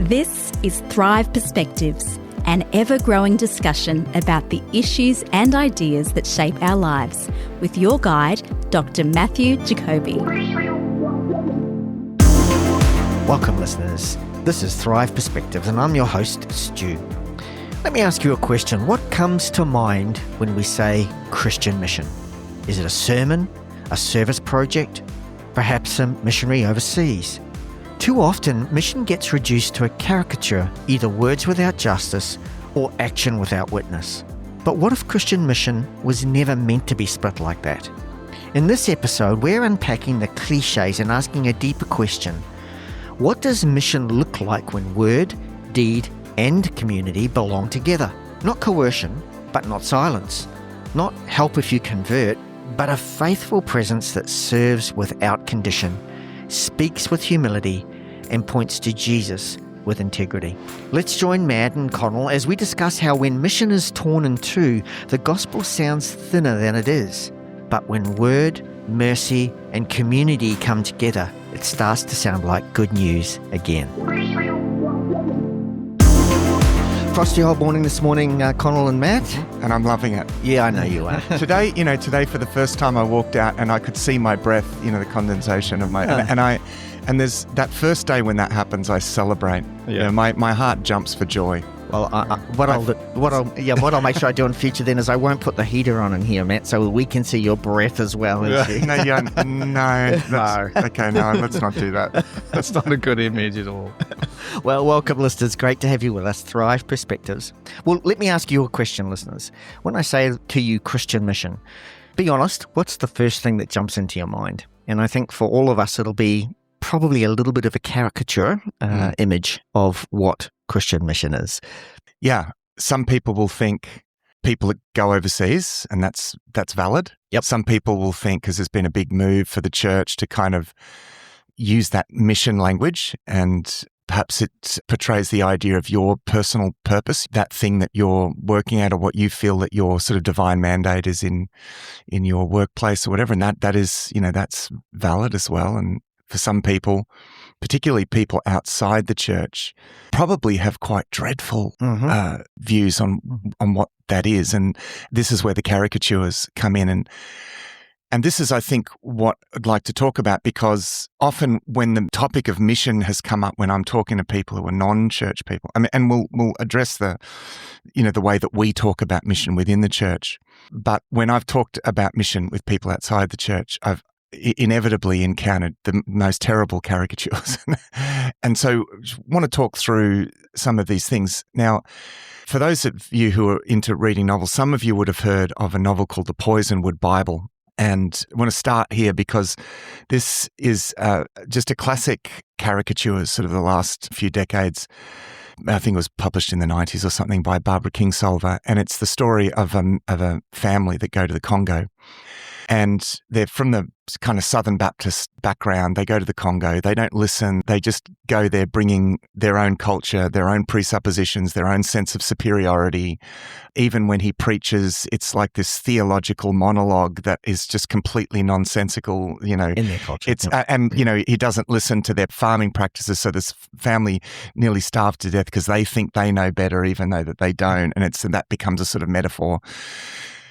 This is Thrive Perspectives, an ever-growing discussion about the issues and ideas that shape our lives, with your guide, Dr. Matthew Jacoby. Welcome, listeners. This is Thrive Perspectives, and I'm your host, Stu. Let me ask you a question. What comes to mind when we say Christian mission? Is it a sermon, a service project, perhaps a missionary overseas? Too often, mission gets reduced to a caricature, either words without justice or action without witness. But what if Christian mission was never meant to be split like that? In this episode, we're unpacking the cliches and asking a deeper question. What does mission look like when word, deed, and community belong together? Not coercion, but not silence. Not help if you convert, but a faithful presence that serves without condition, speaks with humility, and points to Jesus with integrity. Let's join Matt and Connell as we discuss how when mission is torn in two, the gospel sounds thinner than it is. But when word, mercy, and community come together, it starts to sound like good news again. Frosty old morning this morning, Connell and Matt. And I'm loving it. Yeah, I know you are. Today for the first time I walked out and I could see my breath, the condensation of my, and there's that first day when that happens, I celebrate. Yeah. My heart jumps for joy. Well, what I'll make sure I do in future then is I won't put the heater on in here, Matt, so we can see your breath as well. No. Okay, no, let's not do that. That's not a good image at all. Well, welcome, listeners. Great to have you with us. Thrive Perspectives. Well, let me ask you a question, listeners. When I say to you Christian mission, be honest, what's the first thing that jumps into your mind? And I think for all of us, it'll be probably a little bit of a caricature image of what Christian mission is. Yeah, some people will think people that go overseas, and that's valid. Yep. Some people will think, because there's been a big move for the church to kind of use that mission language, and perhaps it portrays the idea of your personal purpose, that thing that you're working at, or what you feel that your sort of divine mandate is in your workplace or whatever. And that is, that's valid as well. And for some people, particularly people outside the church, probably have quite dreadful views on what that is. And this is where the caricatures come in. And this is, I think, what I'd like to talk about, because often when the topic of mission has come up, when I'm talking to people who are non-church people, and we'll address the way that we talk about mission within the church. But when I've talked about mission with people outside the church, I've inevitably encountered the most terrible caricatures. And so I want to talk through some of these things. Now, for those of you who are into reading novels, some of you would have heard of a novel called The Poisonwood Bible. And I want to start here because this is just a classic caricature, sort of the last few decades. I think it was published in the 90s or something by Barbara Kingsolver. And it's the story of a family that go to the Congo. And they're from the kind of Southern Baptist background. They go to the Congo. They don't listen. They just go there bringing their own culture, their own presuppositions, their own sense of superiority. Even when he preaches, it's like this theological monologue that is just completely nonsensical, In their culture. He doesn't listen to their farming practices. So this family nearly starved to death because they think they know better, even though that they don't. And that becomes a sort of metaphor.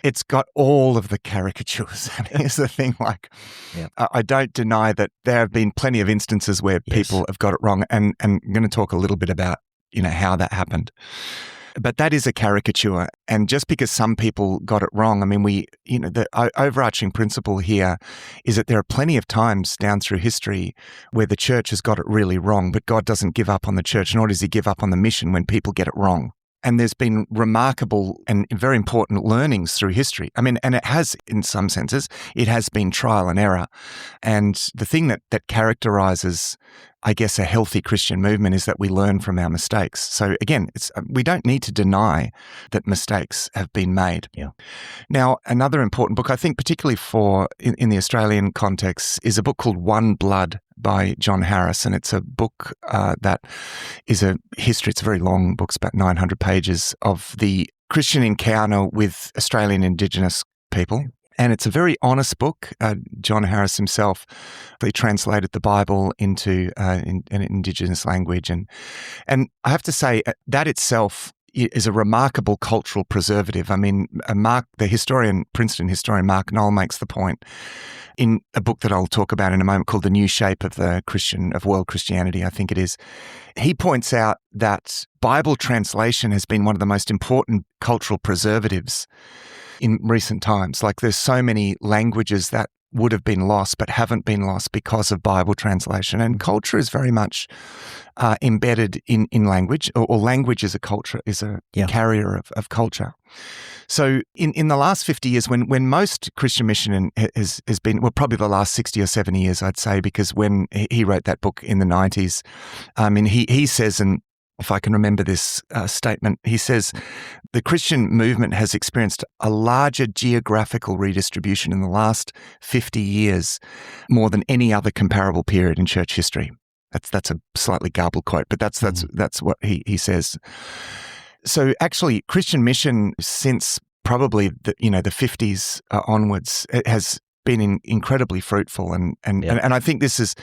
It's got all of the caricatures. And here's the thing, I don't deny that there have been plenty of instances where people have got it wrong. And I'm going to talk a little bit about, how that happened. But that is a caricature. And just because some people got it wrong, the overarching principle here is that there are plenty of times down through history where the church has got it really wrong, but God doesn't give up on the church, nor does he give up on the mission when people get it wrong. And there's been remarkable and very important learnings through history. And it has, in some senses, it has been trial and error. And the thing that characterizes, I guess, a healthy Christian movement is that we learn from our mistakes. So again, we don't need to deny that mistakes have been made. Yeah. Now, another important book, I think particularly in the Australian context, is a book called One Blood by John Harris. And it's a book that is a history. It's a very long book. It's about 900 pages of the Christian encounter with Australian Indigenous people. And it's a very honest book. John Harris himself, he translated the Bible into an indigenous language. And I have to say that itself is a remarkable cultural preservative. I mean, Princeton historian Mark Knoll makes the point in a book that I'll talk about in a moment called The New Shape of World Christianity, I think it is. He points out that Bible translation has been one of the most important cultural preservatives in recent times. Like, there's so many languages that would have been lost but haven't been lost because of Bible translation. And culture is very much embedded in language, or language is a culture, is a carrier of culture. So in the last 50 years, when most Christian mission has been, well, probably the last 60 or 70 years, I'd say, because when he wrote that book in the 90s, he says, and if I can remember this statement, he says, the Christian movement has experienced a larger geographical redistribution in the last 50 years, more than any other comparable period in church history. That's a slightly garbled quote, but that's what he says. So actually, Christian mission since probably the 50s onwards, it has been incredibly fruitful, and I think this is,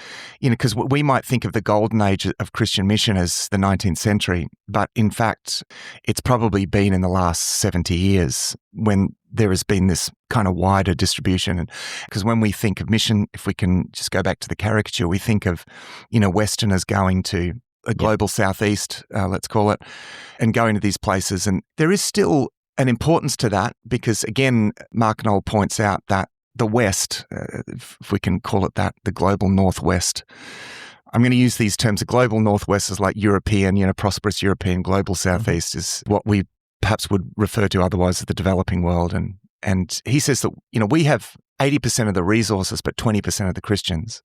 because we might think of the golden age of Christian mission as the 19th century, but in fact, it's probably been in the last 70 years when there has been this kind of wider distribution. And because when we think of mission, if we can just go back to the caricature, we think of, Westerners going to a global southeast, let's call it, and going to these places. And there is still an importance to that because, again, Mark Knoll points out that the West, if we can call it that, the global Northwest. I'm going to use these terms. The global Northwest is like European, prosperous European. Global Southeast is what we perhaps would refer to otherwise as the developing world. And he says that, we have 80% of the resources, but 20% of the Christians.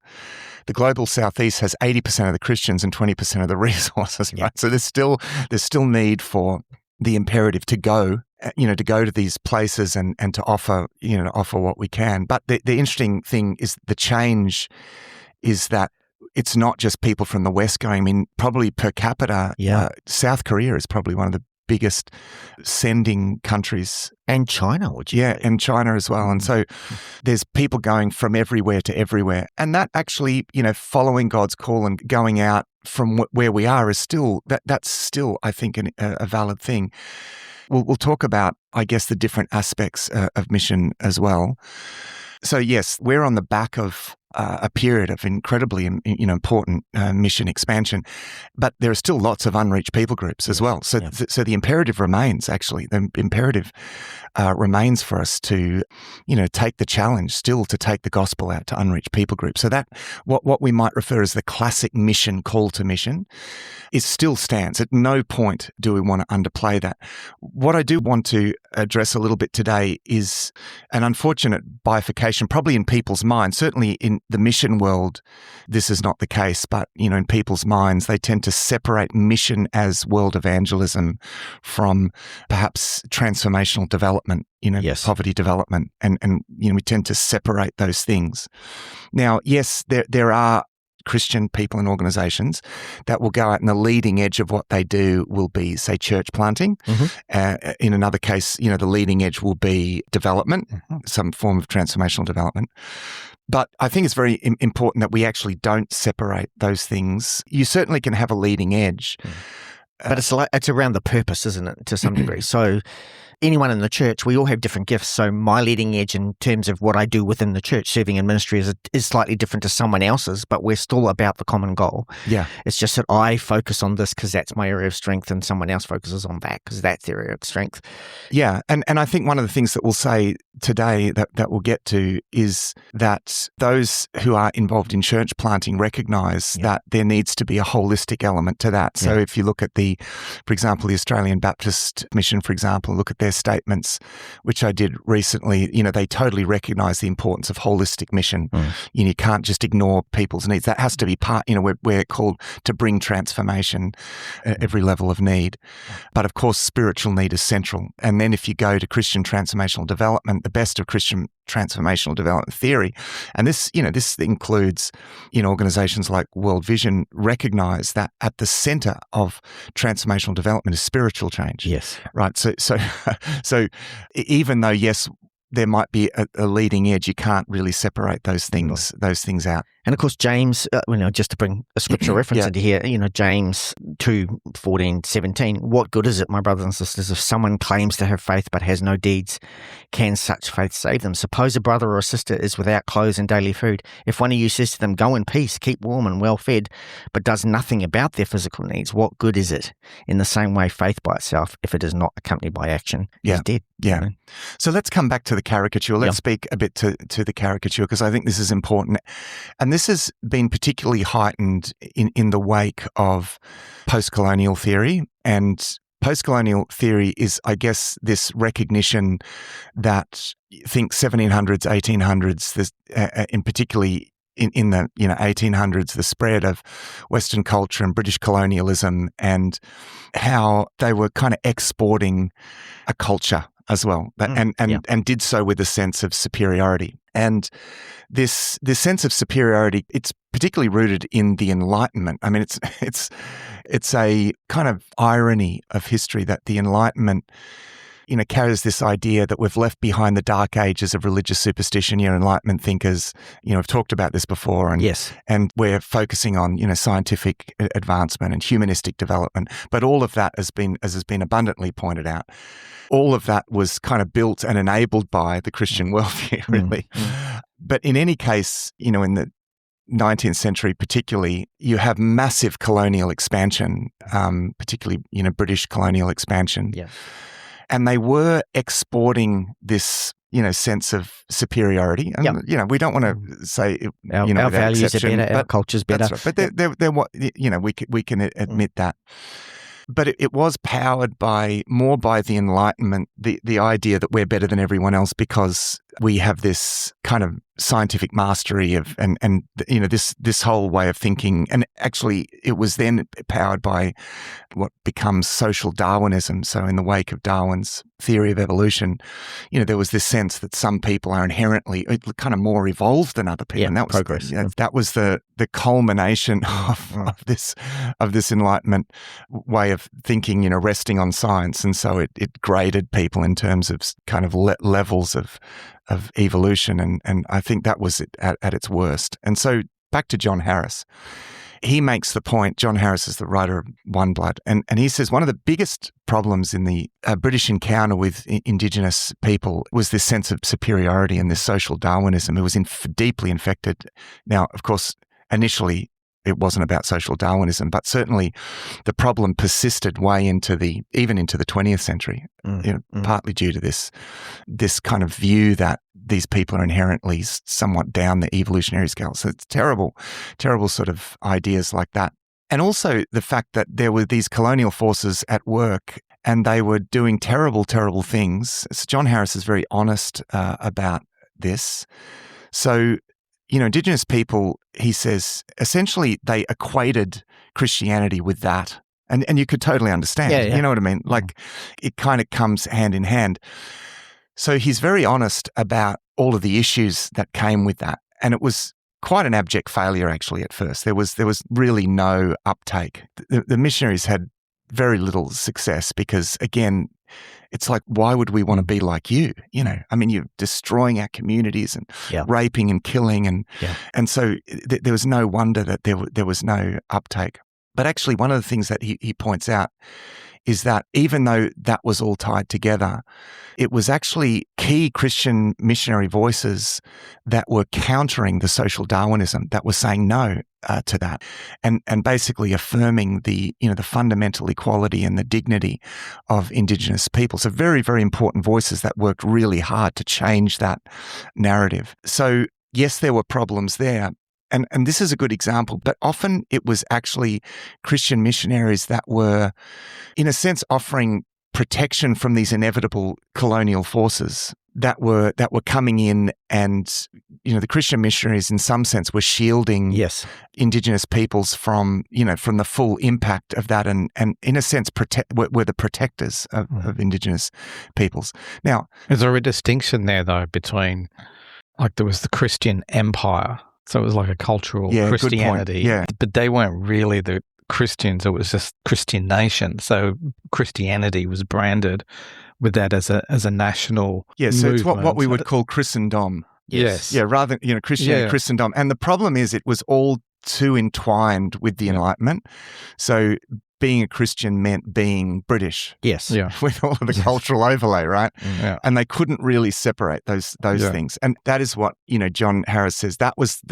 The global Southeast has 80% of the Christians and 20% of the resources, right? So there's still need for the imperative to go to these places and to offer what we can. But the interesting thing is the change is that it's not just people from the West going. I mean, probably per capita, South Korea is probably one of the biggest sending countries. And China, and China as well. And so there's people going from everywhere to everywhere. And that actually, following God's call and going out from where we are is still, that's still, I think, a valid thing. We'll talk about, I guess, the different aspects of mission as well. So yes, we're on the back of a period of incredibly important mission expansion, but there are still lots of unreached people groups as well. So the imperative remains, actually. The imperative remains for us to, take the challenge still to take the gospel out to unreached people groups. So that what we might refer as the classic mission call to mission is still stands. At no point do we want to underplay that. What I do want to address a little bit today is an unfortunate bifurcation, probably in people's minds. Certainly in the mission world, this is not the case, but in people's minds, they tend to separate mission as world evangelism from perhaps transformational development, poverty development, and we tend to separate those things. Now, yes, there are Christian people and organizations that will go out and the leading edge of what they do will be, say, church planting. In another case, the leading edge will be development, some form of transformational development. But I think it's very important that we actually don't separate those things. You certainly can have a leading edge. But it's around the purpose, isn't it, to some degree? So anyone in the church, we all have different gifts. So my leading edge in terms of what I do within the church, serving in ministry, is slightly different to someone else's, but we're still about the common goal. Yeah. It's just that I focus on this because that's my area of strength and someone else focuses on that because that's their area of strength. Yeah. And I think one of the things that we'll say today that we'll get to is that those who are involved in church planting recognize that there needs to be a holistic element to that. So if you look at for example, the Australian Baptist Mission, for example, look at their statements, which I did recently, they totally recognize the importance of holistic mission. You can't just ignore people's needs. That has to be part, we're called to bring transformation at every level of need. But of course, spiritual need is central. And then if you go to Christian transformational development, the best of Christian transformational development theory, and this includes, organizations like World Vision, recognize that at the center of transformational development is spiritual change. Yes. Right. So even though, yes, there might be a leading edge. You can't really separate those things out. And of course, James, just to bring a scripture reference into here, James 2:14-17, what good is it, my brothers and sisters, if someone claims to have faith but has no deeds? Can such faith save them? Suppose a brother or a sister is without clothes and daily food. If one of you says to them, go in peace, keep warm and well fed, but does nothing about their physical needs, what good is it? In the same way, faith by itself, if it is not accompanied by action, is dead. Yeah. So let's come back to the caricature. Let's speak a bit to the caricature, because I think this is important. And this has been particularly heightened in the wake of post-colonial theory. And post-colonial theory is, I guess, this recognition that, think 1700s, 1800s, in particularly in the 1800s, the spread of Western culture and British colonialism, and how they were kind of exporting a culture as well, and did so with a sense of superiority. And this sense of superiority, it's particularly rooted in the Enlightenment. I mean, it's a kind of irony of history that the Enlightenment, carries this idea that we've left behind the dark ages of religious superstition. Enlightenment thinkers, have talked about this before, and we're focusing on, scientific advancement and humanistic development. But all of that as has been abundantly pointed out, all of that was kind of built and enabled by the Christian worldview, really. But in any case, in the 19th century particularly, you have massive colonial expansion, particularly, British colonial expansion. Yeah. And they were exporting this, sense of superiority. And, we don't want to say, our values are better, our culture's better. That's right. But they're we can admit that. But it was powered more by the Enlightenment, the idea that we're better than everyone else because we have this kind of scientific mastery of and this whole way of thinking. And actually, it was then powered by what becomes social Darwinism. So in the wake of Darwin's theory of evolution, there was this sense that some people are inherently kind of more evolved than other people. Yeah, and that was progress. That was the culmination of this Enlightenment way of thinking, resting on science. And so it graded people in terms of kind of levels of evolution. And I think that was at its worst. And so back to John Harris. He makes the point, John Harris is the writer of One Blood, and he says one of the biggest problems in the British encounter with Indigenous people was this sense of superiority and this social Darwinism. It was deeply infected. Now, of course, initially it wasn't about social Darwinism, but certainly the problem persisted way into the 20th century, partly due to this kind of view that these people are inherently somewhat down the evolutionary scale. So it's terrible sort of ideas like that. And also the fact that there were these colonial forces at work and they were doing terrible, terrible things. So John Harris is very honest about this. So, Indigenous people, he says, essentially they equated Christianity with that. And you could totally understand. Yeah. You know what I mean? Like it kind of comes hand in hand. So he's very honest about all of the issues that came with that. And it was quite an abject failure actually at first. There was really no uptake. The missionaries had very little success because, again, it's like, why would we want to be like you? I mean, you're destroying our communities and raping and killing. And so there was no wonder that there was no uptake. But actually, one of the things that he points out is that even though that was all tied together, it was actually key Christian missionary voices that were countering the social Darwinism, that were saying no to that, and basically affirming the fundamental equality and the dignity of Indigenous people. So very, very important voices that worked really hard to change that narrative. So yes, there were problems there. And this is a good example, but often it was actually Christian missionaries that were, in a sense, offering protection from these inevitable colonial forces that were coming in, and the Christian missionaries, in some sense, were shielding Indigenous peoples from the full impact of that, and in a sense, were the protectors of Indigenous peoples. Now, is there a distinction there though between, like, there was the Christian Empire? So it was like a cultural Christianity, but they weren't really the Christians. It was just Christian nation. So Christianity was branded with that as a national so movement. It's what we would call Christendom. Yes. Yeah, rather than, Christianity, Christendom. And the problem is it was all too entwined with the Enlightenment. So being a Christian meant being British. Yes. Yeah. With all of the cultural overlay, right? Yeah. And they couldn't really separate those things. And that is what, John Harris says, that was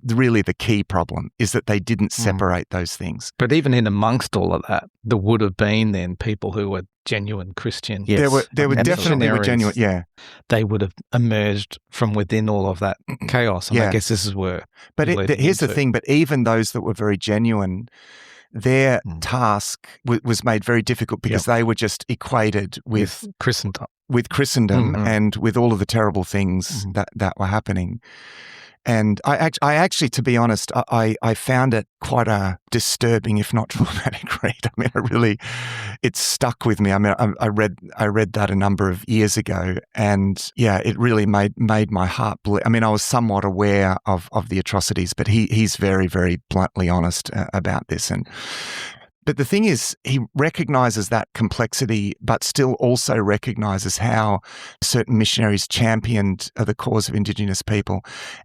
really the key problem, is that they didn't separate those things. But even in amongst all of that, there would have been then people who were genuine Christian. Yes. There were definitely genuine, They would have emerged from within all of that chaos. And I guess this is where... But here's the thing, but even those that were very genuine, their task was made very difficult because they were just equated with Christendom, and with all of the terrible things that were happening. And I actually, to be honest, I found it quite a disturbing, if not traumatic read. I mean, it stuck with me. I mean, I read that a number of years ago, and it really made my heart bleed. I mean, I was somewhat aware of the atrocities, but he's very, very bluntly honest about this. But the thing is, he recognizes that complexity, but still also recognizes how certain missionaries championed the cause of Indigenous people,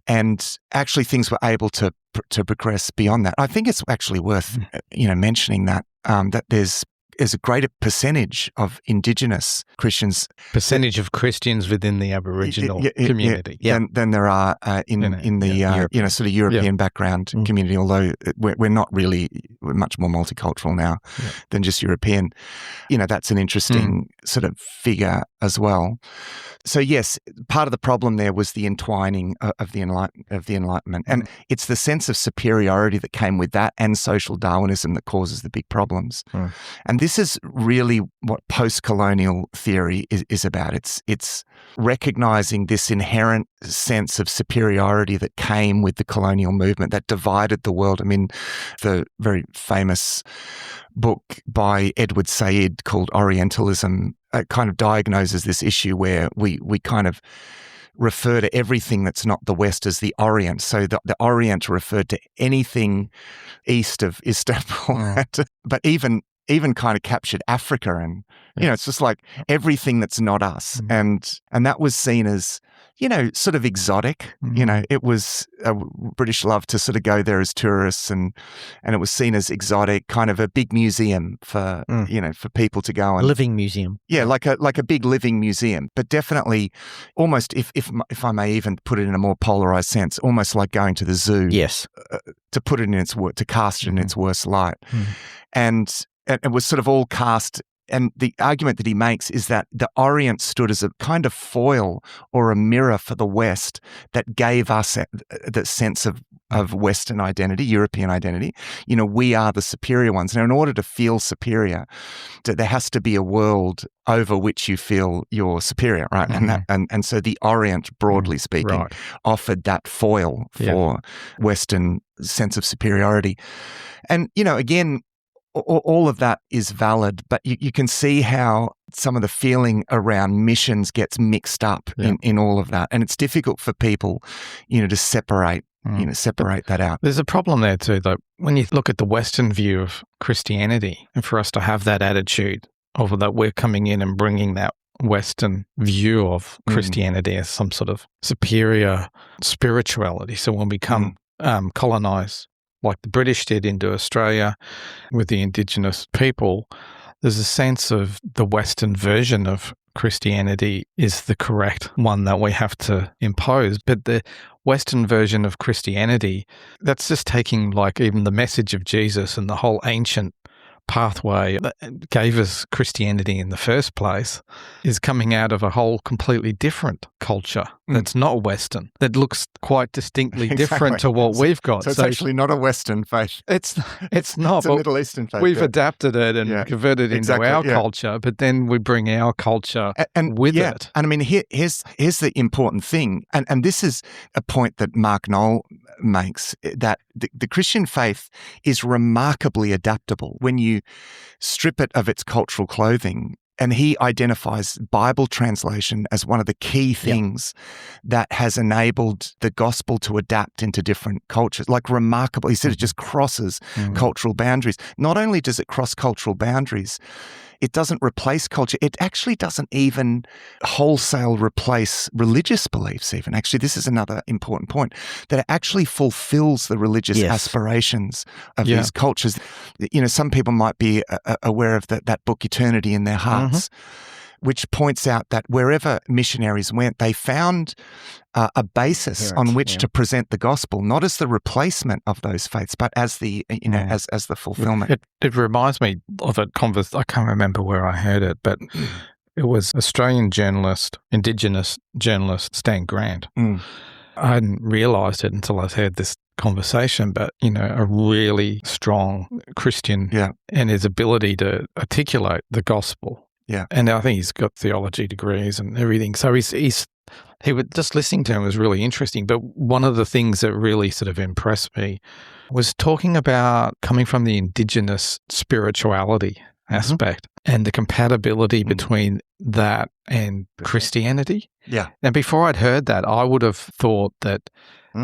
and actually things were able to progress beyond that. I think it's actually worth mentioning that there's a greater percentage of Indigenous Christians. Percentage of Christians within the Aboriginal community. Than there are in the sort of European background community, although we're not really, we're much more multicultural now than just European. That's an interesting sort of figure as well. So yes, part of the problem there was the entwining of the Enlightenment. And it's the sense of superiority that came with that and social Darwinism that causes the big problems. And this is really what post-colonial theory is about. It's recognizing this inherent sense of superiority that came with the colonial movement that divided the world. I mean, the very famous book by Edward Said called Orientalism kind of diagnoses this issue where we kind of refer to everything that's not the West as the Orient. So the Orient referred to anything east of Istanbul, but even kind of captured Africa, and it's just like everything that's not us, and that was seen as sort of exotic. It was British loved to sort of go there as tourists, and it was seen as exotic, kind of a big museum for for people to go and living museum. Yeah, like a big living museum, but definitely almost if I may even put it in a more polarized sense, almost like going to the zoo. Yes, to put it in to cast it in its worst light, and it was sort of all cast. And the argument that he makes is that the Orient stood as a kind of foil or a mirror for the West that gave us the sense of Western identity, European identity. We are the superior ones. Now, in order to feel superior, there has to be a world over which you feel you're superior, right? And so the Orient, broadly speaking, offered that foil for Western sense of superiority. And, again, all of that is valid, but you can see how some of the feeling around missions gets mixed up in all of that. And it's difficult for people, to separate that out. There's a problem there too, though. When you look at the Western view of Christianity, and for us to have that attitude of that we're coming in and bringing that Western view of Christianity as some sort of superior spirituality. So when we come colonize, like the British did, into Australia with the Indigenous people, there's a sense of the Western version of Christianity is the correct one that we have to impose. But the Western version of Christianity, that's just taking like even the message of Jesus and the whole ancient pathway that gave us Christianity in the first place is coming out of a whole completely different culture that's not Western, that looks quite distinctly different to what we've got. So it's actually not a Western faith. It's not. It's a Middle Eastern faith. We've adapted it and converted it into our culture, but then we bring our culture with it. And I mean, here's the important thing, and this is a point that Mark Knoll makes, that the Christian faith is remarkably adaptable when you strip it of its cultural clothing. And he identifies Bible translation as one of the key things that has enabled the gospel to adapt into different cultures. Like remarkable, he said it just crosses cultural boundaries. Not only does it cross cultural boundaries, It doesn't replace culture. It actually doesn't even wholesale replace religious beliefs even. Actually, this is another important point, that it actually fulfills the religious aspirations of these cultures. You know, some people might be aware of that book, Eternity in Their Hearts, which points out that wherever missionaries went, they found a basis on which to present the gospel, not as the replacement of those faiths, but as the as the fulfillment. It reminds me of a conversation. I can't remember where I heard it, but it was Australian journalist, Indigenous journalist Stan Grant. I hadn't realised it until I heard this conversation, but, you know, a really strong Christian and his ability to articulate the gospel. Yeah. And I think he's got theology degrees and everything. So he was just listening to him was really interesting. But one of the things that really sort of impressed me was talking about coming from the Indigenous spirituality aspect and the compatibility between that and Christianity. Yeah. And before I'd heard that, I would have thought that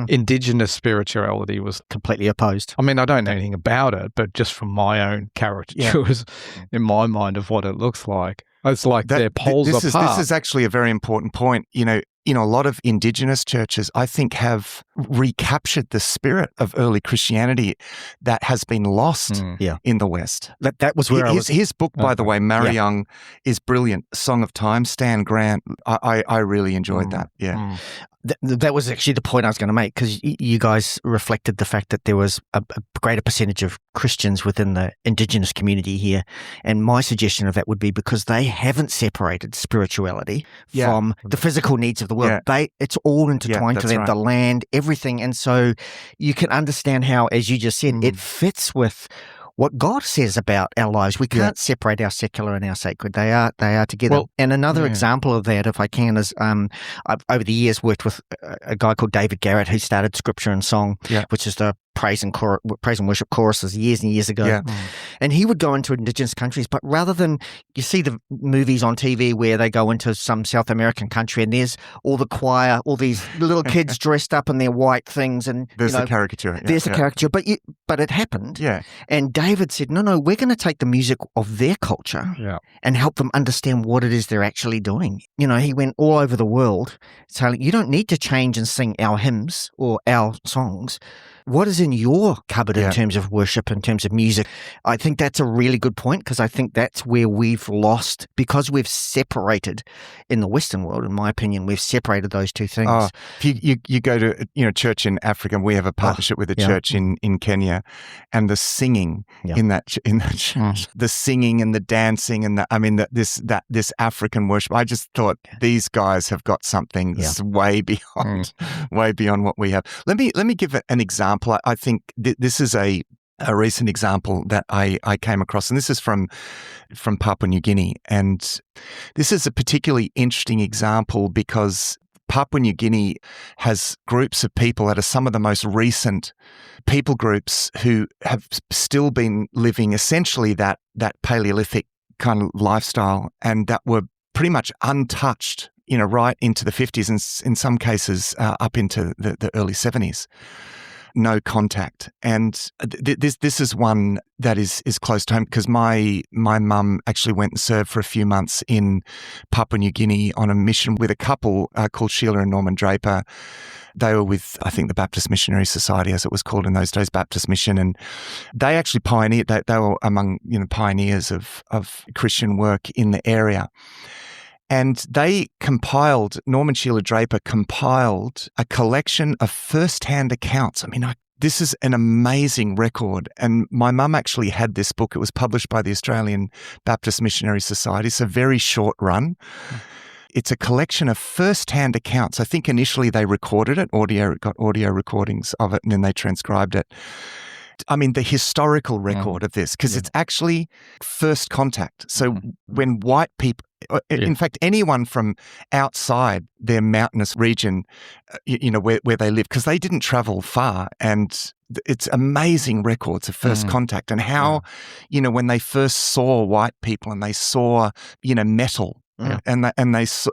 Indigenous spirituality was completely opposed. I mean, I don't know anything about it, but just from my own caricatures in my mind of what it looks like, it's like they're poles apart. This is actually a very important point. You know, a lot of Indigenous churches, I think, have recaptured the spirit of early Christianity that has been lost in the West. That was where his book, by the way, Mariung, is brilliant. Song of Time, Stan Grant. I really enjoyed that. Yeah. That was actually the point I was going to make, because you guys reflected the fact that there was a greater percentage of Christians within the Indigenous community here. And my suggestion of that would be because they haven't separated spirituality from the physical needs of the world. It's all intertwined to them, the land, everything. And so you can understand how, as you just said, it fits with what God says about our lives. We can't separate our secular and our sacred. They are together. Well, and another example of that, if I can, is I've over the years worked with a guy called David Garrett, who started Scripture and Song, which is the praise and worship choruses years and years ago. And he would go into Indigenous countries, but rather than, you see the movies on TV where they go into some South American country and there's all the choir, all these little kids dressed up in their white things, and there's a caricature. There's a caricature, but it happened. And David said, no, we're going to take the music of their culture and help them understand what it is they're actually doing. You know, he went all over the world saying, you don't need to change and sing our hymns or our songs. What is in your cupboard in terms of worship, in terms of music? I think that's a really good point, because I think that's where we've lost, because we've separated in the Western world, in my opinion, we've separated those two things. Oh, if you go to church in Africa, we have a partnership with a church in Kenya, and the singing in that church, the singing and the dancing and this African worship. I just thought these guys have got something that's way beyond what we have. Let me give an example. I think this is a recent example that I came across, and this is from Papua New Guinea. And this is a particularly interesting example because Papua New Guinea has groups of people that are some of the most recent people groups who have still been living essentially that Paleolithic kind of lifestyle, and that were pretty much untouched, right into the 50s, and in some cases up into the early 70s. No contact. And this is one that is close to home, because my mum actually went and served for a few months in Papua New Guinea on a mission with a couple called Sheila and Norman Draper. They were with, I think, the Baptist Missionary Society, as it was called in those days, Baptist Mission. And they actually pioneered, they were among pioneers of Christian work in the area. And they Norman Sheila Draper compiled a collection of first-hand accounts. I mean, this is an amazing record. And my mum actually had this book. It was published by the Australian Baptist Missionary Society. It's a very short run. It's a collection of first-hand accounts. I think initially they recorded it, got audio recordings of it, and then they transcribed it. I mean, the historical record of this, because it's actually first contact. So when white people, in fact, anyone from outside their mountainous region, where they live, because they didn't travel far, and it's amazing records of first contact, and how, when they first saw white people and they saw, metal Yeah.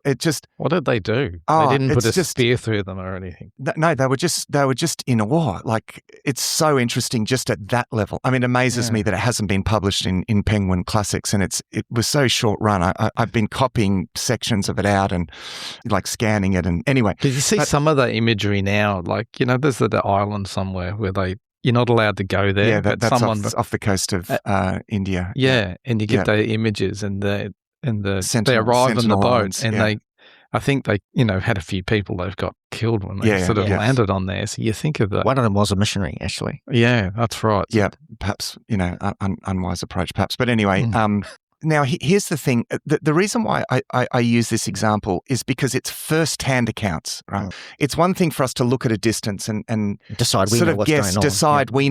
It just, What did they do? Oh, They didn't put it's a just- spear through them or anything. no, they were just in awe. Like, it's so interesting just at that level. I mean, it amazes me that it hasn't been published in Penguin Classics, and it was so short run. I've been copying sections of it out and like scanning it, and anyway. Did you see some of the imagery now? Like, there's the island somewhere where you're not allowed to go there. Yeah, but that's someone off the coast of India. Yeah, and you get the images and they arrive on the boat Islands, and I think they had a few people they've got killed when they landed on there. So you think of that. One of them was a missionary, actually. Yeah, that's right. Yeah, perhaps, unwise approach, perhaps. But anyway, now here's the thing. The reason why I use this example is because it's first-hand accounts, right? It's one thing for us to look at a distance and decide we know what's going on. Decide we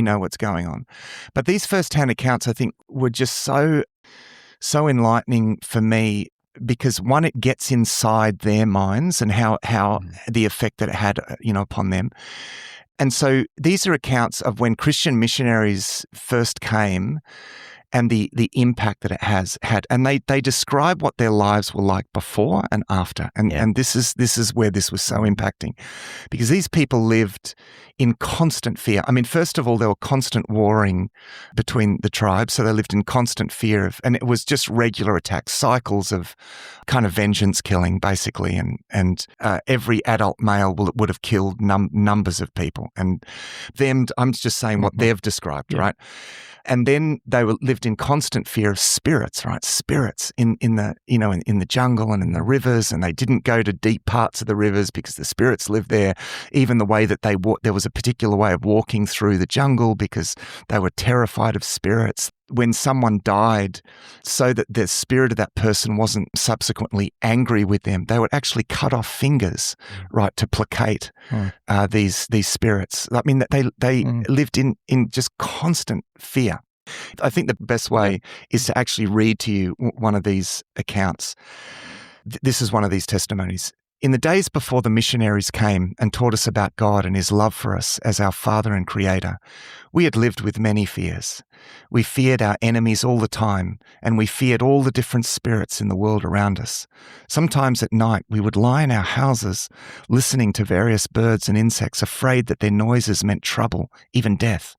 know what's going on. But these first-hand accounts, I think, were just so enlightening for me, because one, it gets inside their minds and how the effect that it had, upon them. And so these are accounts of when Christian missionaries first came and the impact that it has had. And they describe what their lives were like before and after. And this is where this was so impacting, because these people lived in constant fear. I mean, first of all, there were constant warring between the tribes. So they lived in constant fear and it was just regular attacks, cycles of kind of vengeance killing, basically. And every adult male would have killed numbers of people. And I'm just saying what they've described, right? And then they lived in constant fear of spirits, right? Spirits in the jungle and in the rivers, and they didn't go to deep parts of the rivers because the spirits lived there. Even the way that they walked, there was a particular way of walking through the jungle because they were terrified of spirits. When someone died, so that the spirit of that person wasn't subsequently angry with them, they would actually cut off fingers, right, to placate these spirits. I mean, they lived in just constant fear. I think the best way is to actually read to you one of these accounts. This is one of these testimonies. In the days before the missionaries came and taught us about God and His love for us as our Father and Creator, we had lived with many fears. We feared our enemies all the time, and we feared all the different spirits in the world around us. Sometimes at night we would lie in our houses, listening to various birds and insects, afraid that their noises meant trouble, even death.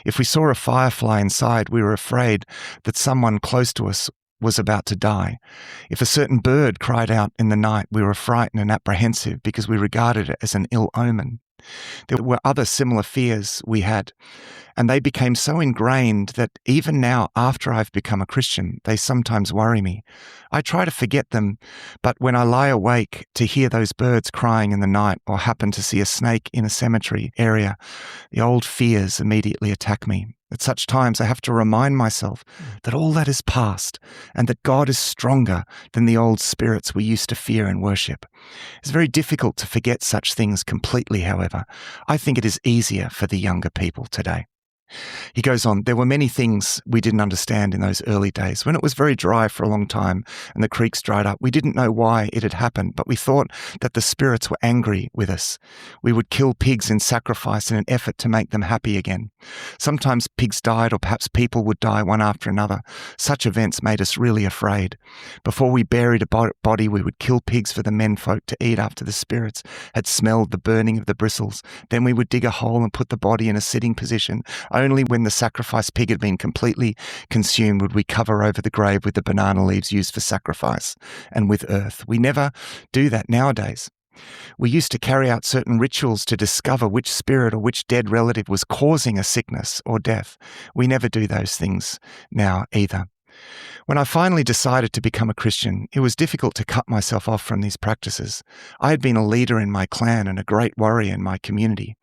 If we saw a firefly inside, we were afraid that someone close to us was about to die. If a certain bird cried out in the night, we were frightened and apprehensive because we regarded it as an ill omen. There were other similar fears we had, and they became so ingrained that even now, after I've become a Christian, they sometimes worry me. I try to forget them, but when I lie awake to hear those birds crying in the night or happen to see a snake in a cemetery area, the old fears immediately attack me. At such times, I have to remind myself that all that is past and that God is stronger than the old spirits we used to fear and worship. It's very difficult to forget such things completely, however. I think it is easier for the younger people today. He goes on, there were many things we didn't understand in those early days. When it was very dry for a long time and the creeks dried up, we didn't know why it had happened, but we thought that the spirits were angry with us. We would kill pigs in sacrifice in an effort to make them happy again. Sometimes pigs died, or perhaps people would die one after another. Such events made us really afraid. Before we buried a body, we would kill pigs for the menfolk to eat after the spirits had smelled the burning of the bristles. Then we would dig a hole and put the body in a sitting position. Only when the sacrifice pig had been completely consumed would we cover over the grave with the banana leaves used for sacrifice and with earth. We never do that nowadays. We used to carry out certain rituals to discover which spirit or which dead relative was causing a sickness or death. We never do those things now either. When I finally decided to become a Christian, it was difficult to cut myself off from these practices. I had been a leader in my clan and a great warrior in my community.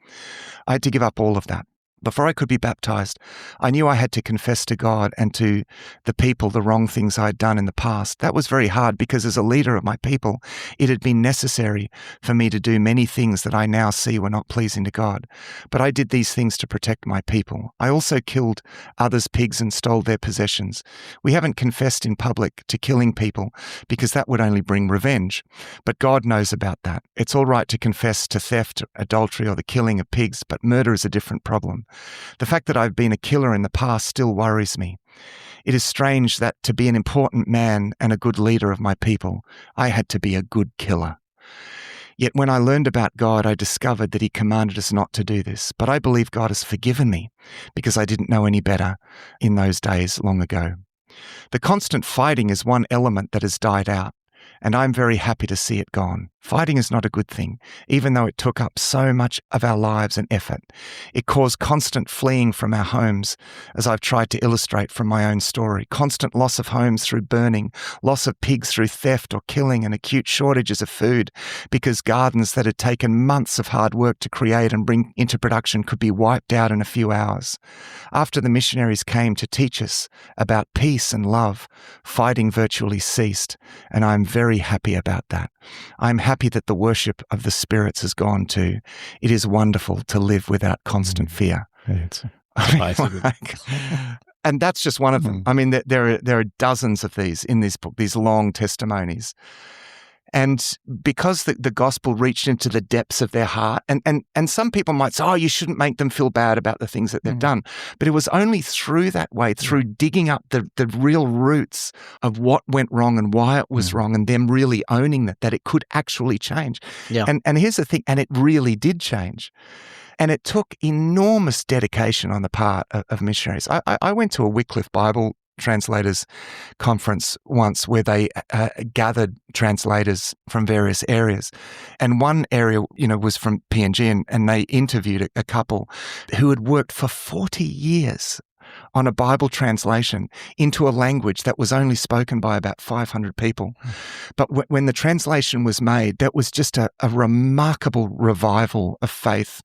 I had to give up all of that. Before I could be baptized, I knew I had to confess to God and to the people the wrong things I had done in the past. That was very hard because as a leader of my people, it had been necessary for me to do many things that I now see were not pleasing to God. But I did these things to protect my people. I also killed others' pigs and stole their possessions. We haven't confessed in public to killing people because that would only bring revenge. But God knows about that. It's all right to confess to theft, adultery, or the killing of pigs, but murder is a different problem. The fact that I've been a killer in the past still worries me. It is strange that to be an important man and a good leader of my people, I had to be a good killer. Yet when I learned about God, I discovered that he commanded us not to do this. But I believe God has forgiven me because I didn't know any better in those days long ago. The constant fighting is one element that has died out, and I'm very happy to see it gone. Fighting is not a good thing, even though it took up so much of our lives and effort. It caused constant fleeing from our homes, as I've tried to illustrate from my own story. Constant loss of homes through burning, loss of pigs through theft or killing, and acute shortages of food because gardens that had taken months of hard work to create and bring into production could be wiped out in a few hours. After the missionaries came to teach us about peace and love, fighting virtually ceased, and I'm very happy about that. I'm happy that the worship of the spirits has gone too. It is wonderful to live without constant fear. And that's just one of them. I mean, there are dozens of these in this book, these long testimonies. And because the gospel reached into the depths of their heart, and some people might say, oh, you shouldn't make them feel bad about the things that they've done. But it was only through that way, through digging up the real roots of what went wrong and why it was wrong, and them really owning that it could actually change. Yeah. And here's the thing, and it really did change. And it took enormous dedication on the part of missionaries. I went to a Wycliffe Bible translators conference once where they gathered translators from various areas. And one area, was from PNG, and they interviewed a couple who had worked for 40 years on a Bible translation into a language that was only spoken by about 500 people. But when the translation was made, that was just a remarkable revival of faith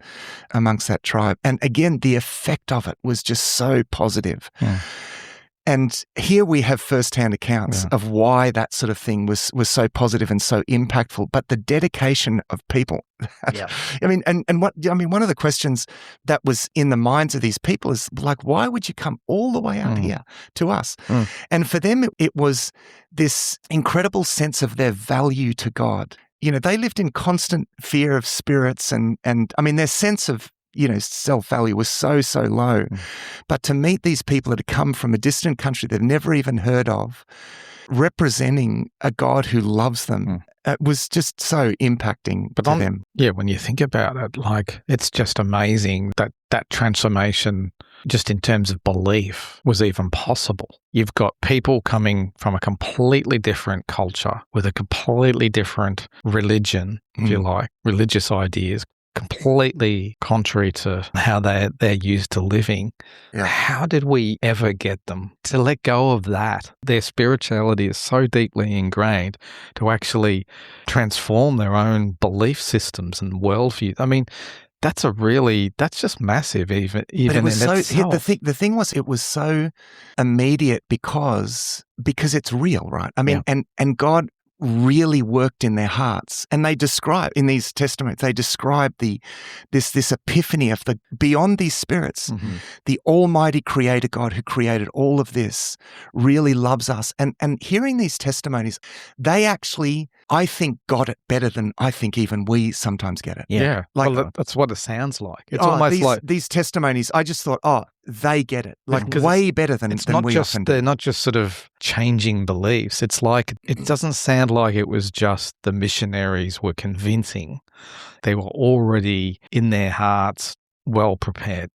amongst that tribe. And again, the effect of it was just so positive. Yeah. And here we have first-hand accounts of why that sort of thing was so positive and so impactful. But the dedication of people, one of the questions that was in the minds of these people is like, why would you come all the way out here to us? And for them, it was this incredible sense of their value to God. They lived in constant fear of spirits, and their sense of self-value was so low. But to meet these people that had come from a distant country they've never even heard of, representing a God who loves them, it was just so impacting to them. Yeah, when you think about it, it's just amazing that transformation, just in terms of belief, was even possible. You've got people coming from a completely different culture with a completely different religion, if you like, religious ideas, completely contrary to how they're used to living. Yeah. How did we ever get them to let go of that? Their spirituality is so deeply ingrained to actually transform their own belief systems and worldview. That's just massive, even in itself. The thing was, it was so immediate because it's real, right? And God really worked in their hearts, and they describe in these testaments, they describe this epiphany of the beyond these spirits, the Almighty Creator God who created all of this really loves us. And hearing these testimonies, they actually, I think, got it better than I think even we sometimes get it. Yeah. That's what it sounds like. It's almost like these testimonies. I just thought, they get it way better than we often do. They're not just sort of changing beliefs. It's like, it doesn't sound like it was just the missionaries were convincing. They were already in their hearts well prepared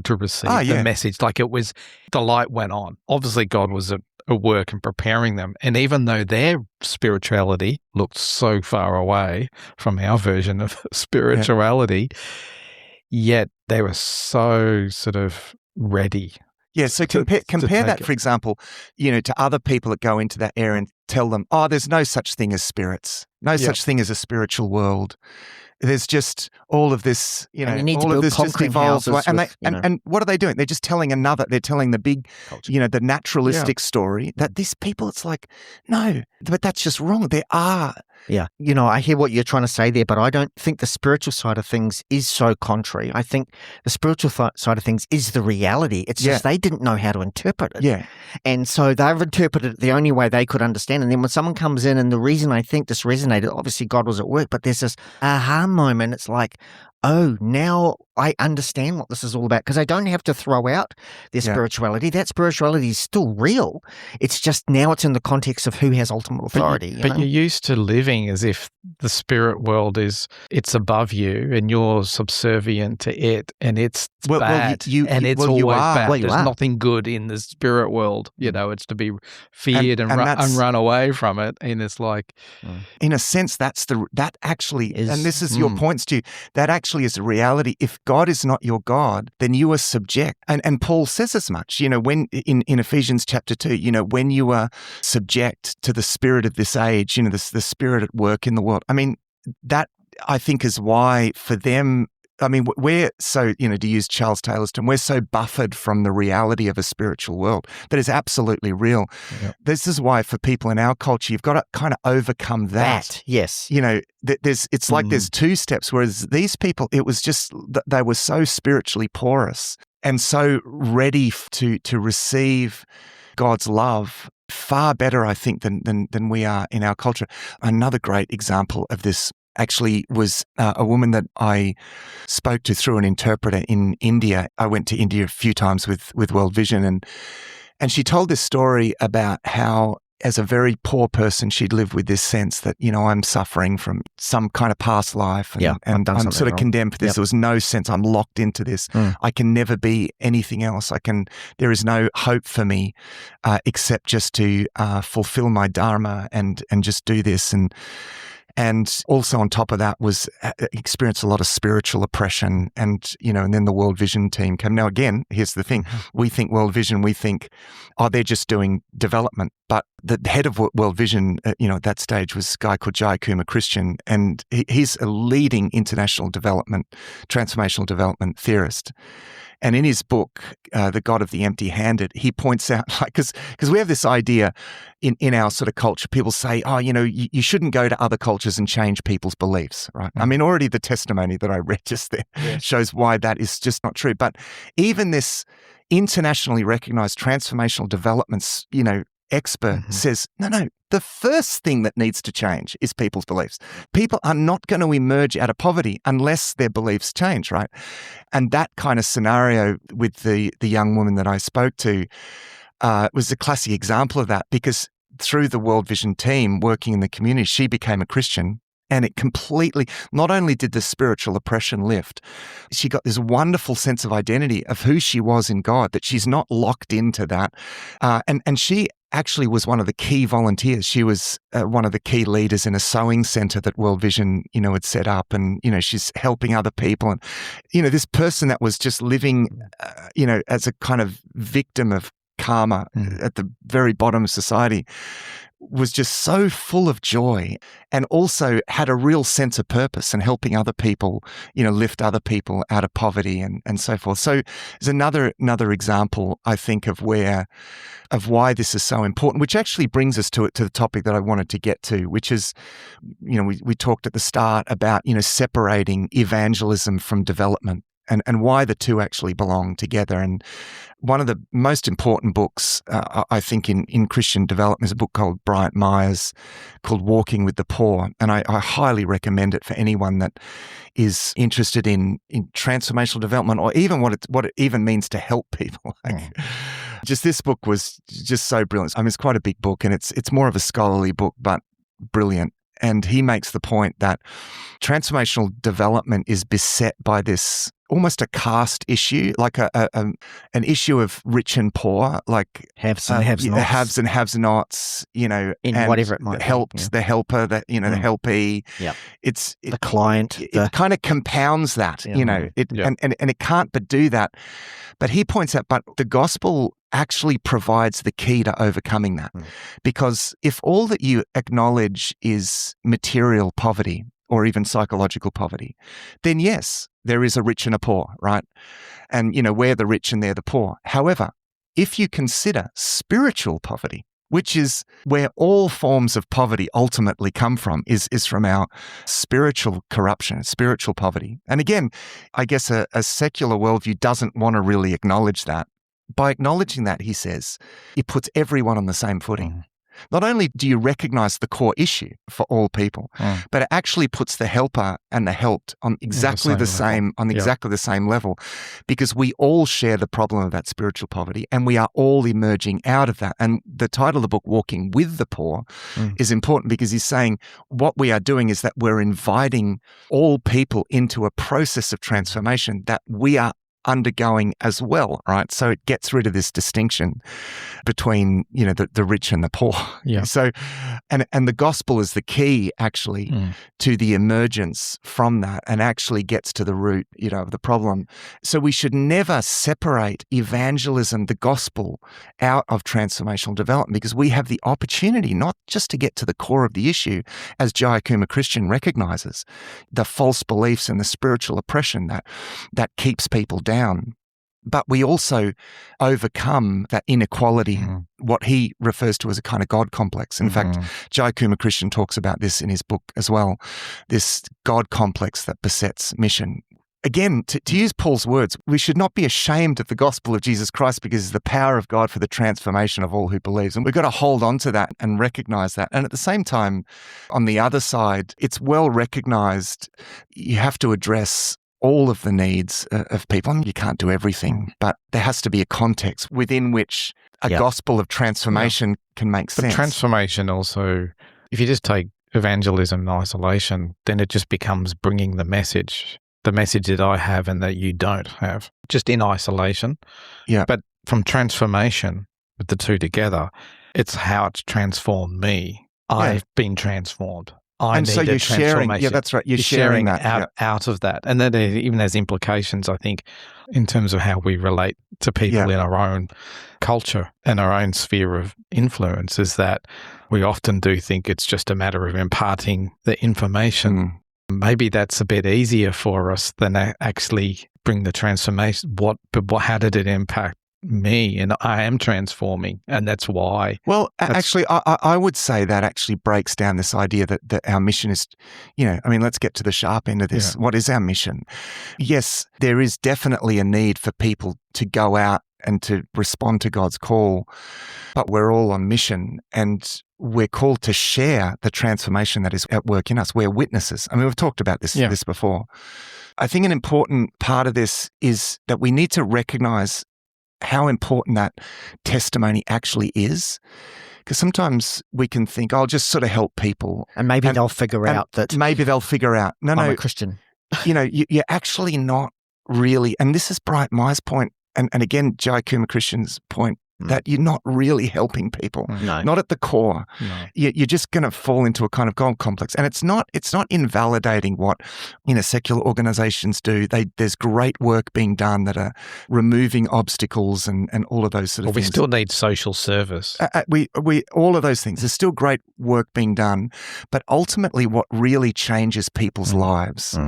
to receive the message. Like, it was, the light went on. Obviously, God was at work in preparing them. And even though their spirituality looked so far away from our version of spirituality, yet they were so sort of ready. Yeah, so compare that, for example, to other people that go into that area and tell them, there's no such thing as spirits, no such thing as a spiritual world. There's just all of this, all of this just evolves. And what are they doing? They're just telling the big, the naturalistic story that these people, it's like, no, but that's just wrong. There are. Yeah. I hear what you're trying to say there, but I don't think the spiritual side of things is so contrary. I think the spiritual side of things is the reality. It's just they didn't know how to interpret it. Yeah. And so they've interpreted it the only way they could understand. And then when someone comes in, and the reason I think this resonated, obviously God was at work, but there's this aha moment. It's like, now I understand what this is all about because I don't have to throw out their spirituality. That spirituality is still real. It's just now it's in the context of who has ultimate authority. But you're used to living as if the spirit world it's above you and you're subservient to it, and it's bad and it's always bad. There's nothing good in the spirit world. It's to be feared and run away from it. And it's like, in a sense, that actually is, and this is your point, Stu. That actually is a reality. If God is not your God, then you are subject. And Paul says as much. When in Ephesians chapter 2, when you are subject to the spirit of this age, the spirit at work in the world. I mean, that I think is why for them. I mean, we're so, to use Charles Taylor's term, we're so buffered from the reality of a spiritual world that is absolutely real. Yep. This is why for people in our culture, you've got to kind of overcome that. Yes. It's like there's two steps, whereas these people, it was just, they were so spiritually porous and so ready to receive God's love far better, I think, than we are in our culture. Another great example of this actually was a woman that I spoke to through an interpreter in India. I went to India a few times with World Vision, and she told this story about how, as a very poor person, she'd lived with this sense that, I'm suffering from some kind of past life and I'm sort of condemned for this. Yep. There was no sense I'm locked into this. I can never be anything else. There is no hope for me except just to fulfill my dharma and just do this. And also on top of that was experienced a lot of spiritual oppression and then the World Vision team came. Now, again, here's the thing. We think World Vision, they're just doing development. But the head of World Vision, at that stage was a guy called Jai Kumar Christian, and he's a leading international transformational development theorist. And in his book, The God of the Empty-Handed, he points out, because we have this idea in our sort of culture, people say, you shouldn't go to other cultures and change people's beliefs, right? I mean, already the testimony that I read just there shows why that is just not true. But even this internationally recognized transformational developments, expert says, no, the first thing that needs to change is people's beliefs. People are not going to emerge out of poverty unless their beliefs change, right? And that kind of scenario with the young woman that I spoke to was a classic example of that, because through the World Vision team working in the community, she became a Christian. And it completely, not only did the spiritual oppression lift, she got this wonderful sense of identity of who she was in God, that she's not locked into that. And she actually was one of the key volunteers. She was one of the key leaders in a sewing center that World Vision, had set up. And, she's helping other people. And, this person that was just living, as a kind of victim of karma at the very bottom of society, was just so full of joy and also had a real sense of purpose and helping other people, lift other people out of poverty and so forth. So there's another example, I think, of why this is so important, which actually brings us to the topic that I wanted to get to, which is, we talked at the start about, separating evangelism from development. And why the two actually belong together. And one of the most important books, I think, in Christian development is a book called Bryant Myers called Walking with the Poor. And I highly recommend it for anyone that is interested in transformational development, or even what it even means to help people. Just this book was just so brilliant. I mean, it's quite a big book, and it's more of a scholarly book, but brilliant. And he makes the point that transformational development is beset by this almost a caste issue, like an issue of rich and poor, like haves and have-nots. Haves and have-nots, in and whatever it might helps be. The helper, that the helpee. Yeah, the client. It kind of compounds that, and it can't but do that. But he points out, but the gospel actually provides the key to overcoming that, because if all that you acknowledge is material poverty or even psychological poverty, then yes, there is a rich and a poor, right? And, we're the rich and they're the poor. However, if you consider spiritual poverty, which is where all forms of poverty ultimately come from, is from our spiritual corruption, spiritual poverty. And again, I guess a secular worldview doesn't want to really acknowledge that. By acknowledging that, he says, it puts everyone on the same footing. not only do you recognize the core issue for all people, but it actually puts the helper and the helped on exactly the same level, because we all share the problem of that spiritual poverty, and we are all emerging out of that. And the title of the book, Walking with the Poor, is important because he's saying what we are doing is that we're inviting all people into a process of transformation that we are undergoing as well, right? So it gets rid of this distinction between, the rich and the poor. Yeah. So, and the gospel is the key actually to the emergence from that, and actually gets to the root, of the problem. So we should never separate evangelism, the gospel, out of transformational development, because we have the opportunity not just to get to the core of the issue, as Dichotomy Christian recognizes, the false beliefs and the spiritual oppression that keeps people down, but we also overcome that inequality, what he refers to as a kind of God complex. In fact, Dichotomy Christian talks about this in his book as well, this God complex that besets mission. Again, to use Paul's words, we should not be ashamed of the gospel of Jesus Christ, because it's the power of God for the transformation of all who believes. And we've got to hold on to that and recognize that. And at the same time, on the other side, it's well recognized you have to address all of the needs of people. I mean, you can't do everything, but there has to be a context within which a gospel of transformation can make sense. But transformation also, if you just take evangelism in isolation, then it just becomes bringing the message that I have and that you don't have, just in isolation. Yeah. But from transformation, with the two together, it's how it's transformed me. I've been transformed. And so you're sharing, that's right. You're sharing that out of that. And then it even has implications, I think, in terms of how we relate to people in our own culture and our own sphere of influence, is that we often do think it's just a matter of imparting the information. Maybe that's a bit easier for us than actually bring the transformation. But how did it impact me? And I am transforming, and that's why. Well, actually, I would say that actually breaks down this idea that our mission is, let's get to the sharp end of this. Yeah. What is our mission? Yes, there is definitely a need for people to go out and to respond to God's call, but we're all on mission, and we're called to share the transformation that is at work in us. We're witnesses. I mean, we've talked about this before. I think an important part of this is that we need to recognize how important that testimony actually is. Because sometimes we can think, I'll just sort of help people. And maybe they'll figure out that. Maybe they'll figure out, no, I'm a Christian. You're actually not really, and this is Bright Myers' point, and again, Dichotomy Christian's point, that you're not really helping people. No. Not at the core. No. You're just going to fall into a kind of God complex. And it's not invalidating what, secular organizations do. There's great work being done that are removing obstacles and all of those sort of things. We still need social service. We all of those things. There's still great work being done. But ultimately what really changes people's lives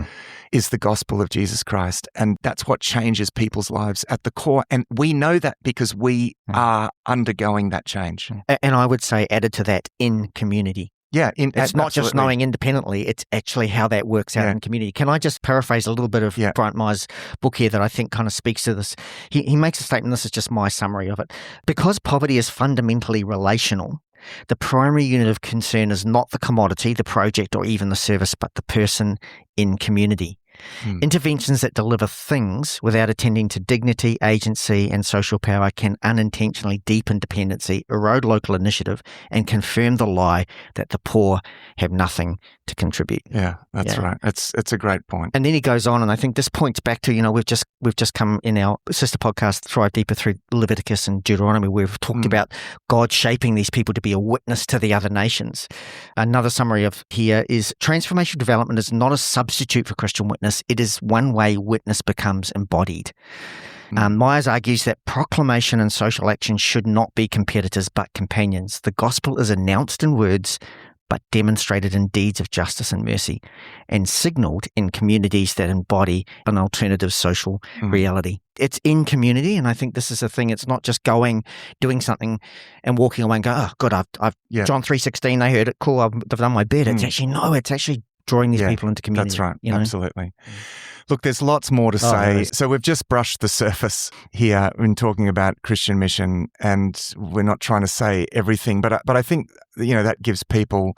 is the gospel of Jesus Christ. And that's what changes people's lives at the core. And we know that because we are undergoing that change. And I would say, added to that, in community. Yeah. It's not just knowing independently, it's actually how that works out in community. Can I just paraphrase a little bit of Bright Myers' book here that I think kind of speaks to this? He makes a statement, this is just my summary of it. Because poverty is fundamentally relational, the primary unit of concern is not the commodity, the project, or even the service, but the person in community. Interventions that deliver things without attending to dignity, agency, and social power can unintentionally deepen dependency, erode local initiative, and confirm the lie that the poor have nothing to contribute. Yeah, that's right. It's a great point. And then he goes on, and I think this points back to, we've just come in our sister podcast, Thrive Deeper, through Leviticus and Deuteronomy, where we've talked about God shaping these people to be a witness to the other nations. Another summary of here is transformational development is not a substitute for Christian witness. It is one way witness becomes embodied. Myers argues that proclamation and social action should not be competitors but companions. The gospel is announced in words but demonstrated in deeds of justice and mercy, and signalled in communities that embody an alternative social reality. It's in community, and I think this is a thing. It's not just doing something and walking away and go, oh, good, I've John 3:16, they heard it, cool, I've done my bit. It's actually drawing these people into community. That's right, absolutely. Look, there's lots more to say. So we've just brushed the surface here in talking about Christian mission, and we're not trying to say everything, but I think, that gives people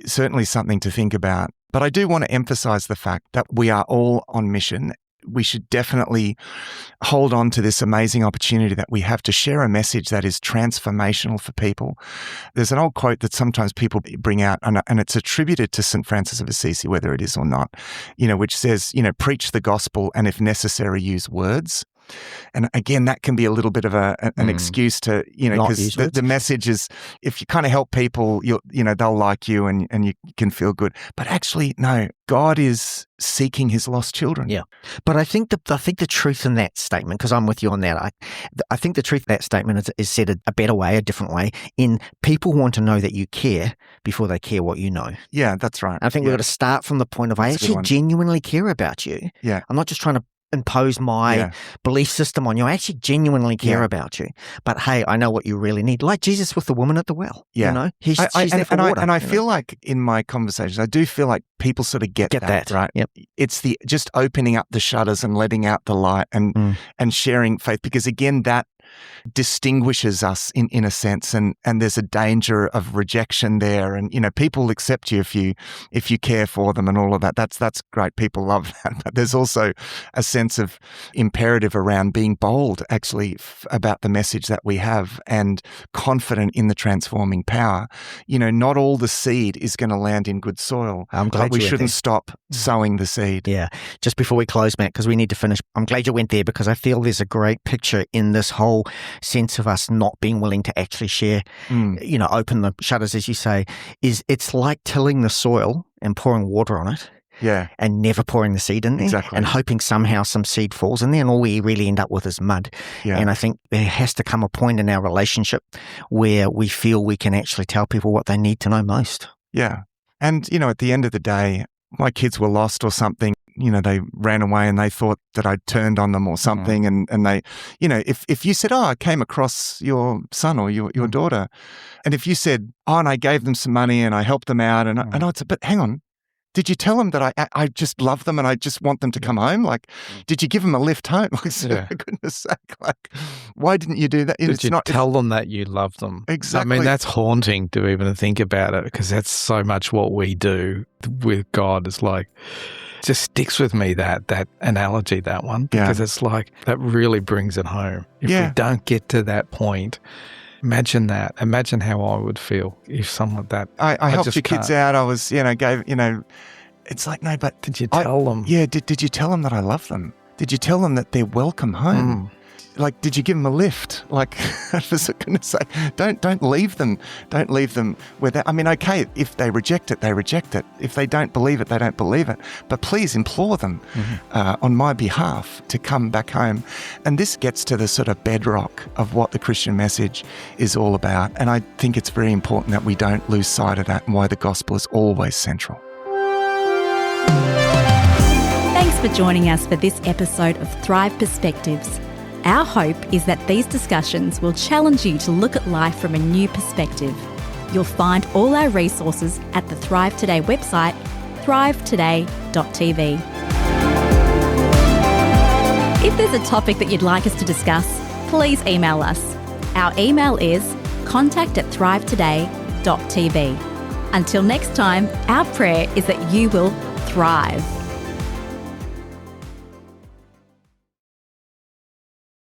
certainly something to think about. But I do want to emphasize the fact that we are all on mission. We should definitely hold on to this amazing opportunity that we have to share a message that is transformational for people. There's an old quote that sometimes people bring out, and it's attributed to St. Francis of Assisi, whether it is or not, which says, preach the gospel and if necessary, use words. And again, that can be a little bit of an excuse to, because the message is, if you kind of help people, they'll like you and you can feel good. But actually, no, God is seeking his lost children. Yeah. But I think the truth in that statement, because I'm with you on that, I think the truth of that statement is said a better way, a different way, in people want to know that you care before they care what you know. Yeah, that's right. I think we've got to start from the point of, I actually genuinely care about you. Yeah. I'm not just trying to impose my belief system on you. I actually genuinely care about you. But hey, I know what you really need. Like Jesus with the woman at the well. Yeah. She's there for water. And I feel like in my conversations, I do feel like people sort of get that, right? Yep. It's the just opening up the shutters and letting out the light and sharing faith, because again, that distinguishes us in a sense, and there's a danger of rejection there, and people accept you if you care for them and all of that. That's great. People love that, but there's also a sense of imperative around being bold actually about the message that we have and confident in the transforming power. Not all the seed is going to land in good soil. I'm glad we shouldn't stop sowing the seed. Yeah. Just before we close, Matt, because we need to finish, I'm glad you went there, because I feel there's a great picture in this whole sense of us not being willing to actually share, open the shutters, as you say, it's like tilling the soil and pouring water on it. Yeah. And never pouring the seed in there. Exactly. And hoping somehow some seed falls in there, and all we really end up with is mud. Yeah. And I think there has to come a point in our relationship where we feel we can actually tell people what they need to know most. Yeah. And, at the end of the day, my kids were lost or something. They ran away and they thought that I'd turned on them or something. And they, if you said, I came across your son or your daughter, and if you said, and I gave them some money and I helped them out, and I'd say, but hang on, did you tell them that I just love them and I just want them to come home? Like, did you give them a lift home? Like, for goodness sake, why didn't you do that? Did you tell them that you love them? Exactly. I mean, that's haunting to even think about it, because that's so much what we do with God. It's like, just sticks with me, that analogy, that one, because it's like, that really brings it home. If we don't get to that point, imagine that. Imagine how I would feel if someone that I helped your kids out. I was, it's like, no, but did you tell them? Yeah. Did you tell them that I love them? Did you tell them that they're welcome home? Like, did you give them a lift? Like, I was going to say, don't leave them. Don't leave them with that. I mean, okay, if they reject it, they reject it. If they don't believe it, they don't believe it. But please implore them on my behalf to come back home. And this gets to the sort of bedrock of what the Christian message is all about. And I think it's very important that we don't lose sight of that, and why the gospel is always central. Thanks for joining us for this episode of Thrive Perspectives. Our hope is that these discussions will challenge you to look at life from a new perspective. You'll find all our resources at the Thrive Today website, thrivetoday.tv. If there's a topic that you'd like us to discuss, please email us. Our email is contact@thrivetoday.tv. Until next time, our prayer is that you will thrive.